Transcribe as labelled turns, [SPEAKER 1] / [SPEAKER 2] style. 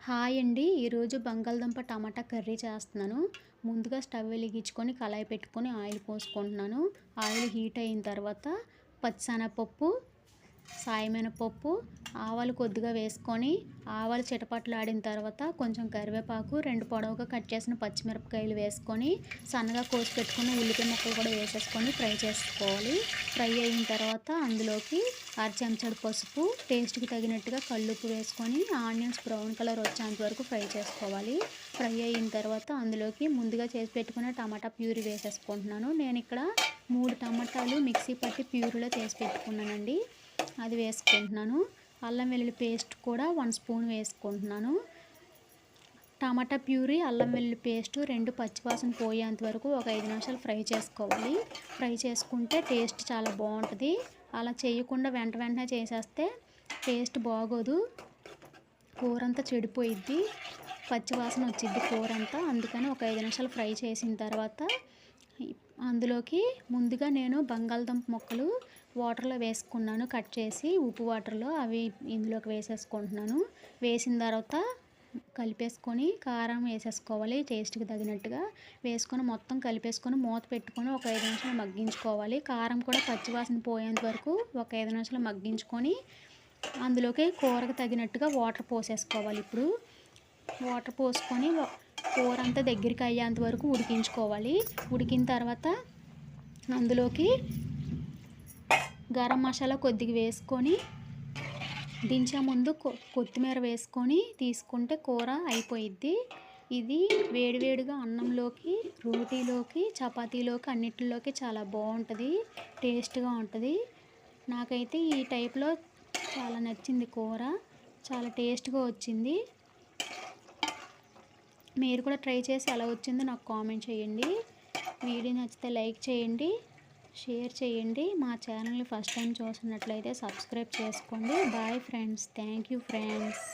[SPEAKER 1] Hi అండి. ఈరోజు బంగాళదుంప టమాటా కర్రీ చేస్తున్నాను. ముందుగా స్టవ్ వెలిగించుకొని కళాయి పెట్టుకొని ఆయిల్ పోసుకుంటున్నాను. ఆయిల్ హీట్ అయిన తర్వాత పచ్చిశనగపప్పు, సాయమినపప్పు, ఆవాలు కొద్దిగా వేసుకొని ఆవాలు చిటపటలాడిన తర్వాత కొంచెం కరివేపాకు, 2 పొడవుగా కట్ చేసిన పచ్చిమిరపకాయలు వేసుకొని సన్నగా కోసి పెట్టుకున్న ఉల్లిపాయ ముక్కలు కూడా వేసేసుకొని ఫ్రై చేసుకోవాలి. ఫ్రై అయిన తర్వాత అందులోకి చెంచాడు పసుపు, టేస్ట్కి తగినట్టుగా కల్లుప్పు వేసుకొని ఆనియన్స్ బ్రౌన్ కలర్ వచ్చేంత వరకు ఫ్రై చేసుకోవాలి. ఫ్రై అయిన తర్వాత అందులోకి ముందుగా చేసి పెట్టుకున్న టమాటా ప్యూరీ వేసేసుకుంటున్నాను. నేను ఇక్కడ 3 టమాటాలు మిక్సీ పట్టి ప్యూరీలో చేసి పెట్టుకున్నానండి. అది వేసుకుంటున్నాను. అల్లం వెల్లుల్లి పేస్ట్ కూడా 1 స్పూన్ వేసుకుంటున్నాను. టమాటా ప్యూరీ, అల్లం వెల్లుల్లి పేస్టు 2 పచ్చివాసన పోయేంత వరకు ఒక 5 నిమిషాలు ఫ్రై చేసుకోవాలి. ఫ్రై చేసుకుంటే టేస్ట్ చాలా బాగుంటుంది. అలా చేయకుండా వెంటనే చేసేస్తే టేస్ట్ బాగోదు, కూర అంతా చెడిపోయిద్ది, పచ్చివాసన వచ్చిద్ది కూర అంతా. అందుకని ఒక 5 నిమిషాలు ఫ్రై చేసిన తర్వాత అందులోకి ముందుగా నేను బంగాళదుంప ముక్కలు వాటర్లో వేసుకున్నాను, కట్ చేసి ఉప్పు వాటర్లో. అవి ఇందులోకి వేసేసుకుంటున్నాను. వేసిన తర్వాత కలిపేసుకొని కారం వేసేసుకోవాలి, టేస్ట్కి తగినట్టుగా వేసుకొని మొత్తం కలిపేసుకొని మూత పెట్టుకొని ఒక 5 నిమిషాలు మగ్గించుకోవాలి. కారం కూడా పచ్చివాసన పోయేంత వరకు ఒక 5 నిమిషాలు మగ్గించుకొని అందులోకి కూరకు తగినట్టుగా వాటర్ పోసేసుకోవాలి. ఇప్పుడు వాటర్ పోసుకొని కూర అంతా దగ్గరికి అయ్యేంత వరకు ఉడికించుకోవాలి. ఉడికిన తర్వాత అందులోకి గరం మసాలా కొద్దిగా వేసుకొని దించే ముందు కొత్తిమీర వేసుకొని తీసుకుంటే కూర అయిపోయిద్ది. ఇది వేడివేడిగా అన్నంలోకి, రోటీలోకి, చపాతీలోకి అన్నిటిలోకి చాలా బాగుంటుంది, టేస్ట్గా ఉంటుంది. నాకైతే ఈ టైప్లో చాలా నచ్చింది కూర, చాలా టేస్ట్గా వచ్చింది. మీరు కూడా ట్రై చేసి ఎలా వచ్చిందో నాకు కామెంట్ చేయండి. వీడియో నచ్చితే లైక్ చేయండి, షేర్ చేయండి. మా ఛానల్ని ఫస్ట్ టైం చూస్తున్నట్లయితే సబ్స్క్రైబ్ చేసుకోండి. Bye friends. Thank you friends.